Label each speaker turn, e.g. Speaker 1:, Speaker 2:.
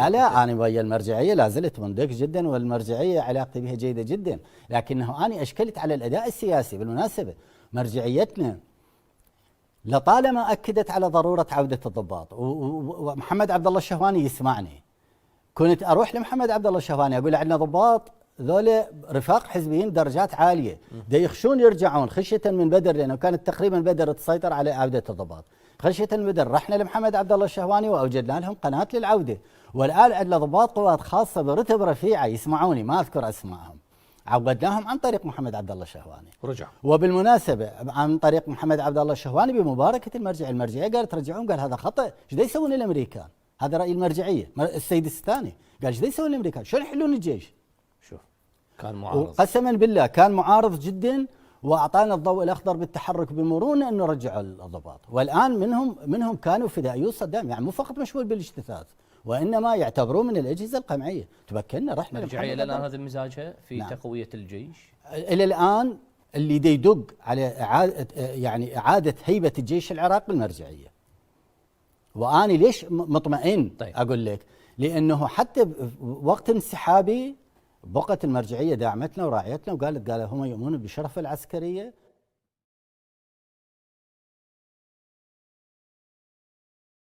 Speaker 1: لا أنا ويا المرجعية لا زلت مندق جدا، والمرجعية علاقتي بها جيدة جدا، لكنه أنا أشكلت على الأداء السياسي. بالمناسبة مرجعيتنا لطالما أكدت على ضرورة عودة الضباط، ومحمد عبد الله الشهواني يسمعني. كنت أروح لمحمد عبد الله الشهواني أقول له عندنا ضباط ذولا رفاق حزبيين درجات عالية دا يخشون يرجعون خشية من بدر، لأنه كانت تقريبا بدر تسيطر على عودة الضباط خشية من بدر. رحنا لمحمد عبد الله الشهواني وأوجدنا لهم قناة للعودة، والآن عندنا ضباط قوات خاصة برتب رفيعة يسمعوني ما أذكر أسمائهم، عودناهم عن طريق محمد عبد الله الشهواني
Speaker 2: ورجع.
Speaker 1: وبالمناسبة عن طريق محمد عبد الله الشهواني بمباركة المرجعية قالت رجعون، قال هذا خطأ، ايش دا يسوون الأمريكان؟ هذا رأي المرجعية. السيد الستاني قال ايش دا يسوون الأمريكان؟ شلون يحلون الجيش؟ شوف
Speaker 2: كان معارض،
Speaker 1: قسما بالله كان معارض جدا، واعطانا الضوء الاخضر بالتحرك بمرونه انه رجعوا الضباط. والان منهم كانوا فدائيو صدام، يعني مو فقط مشغول بالاجتثاث وانما يعتبروه من الاجهزه القمعيه. تبكلنا رحنا
Speaker 2: المرجعيه الان هذا مزاجها في نعم. تقويه الجيش
Speaker 1: الى الان اللي يدق على اعاده هيبه الجيش العراقي المرجعيه. واني ليش مطمئن؟ طيب. اقول لك لانه حتى وقت انسحابي بقت المرجعيه دعمتنا وراعيتنا وقالت هم يؤمنون بالشرف العسكريه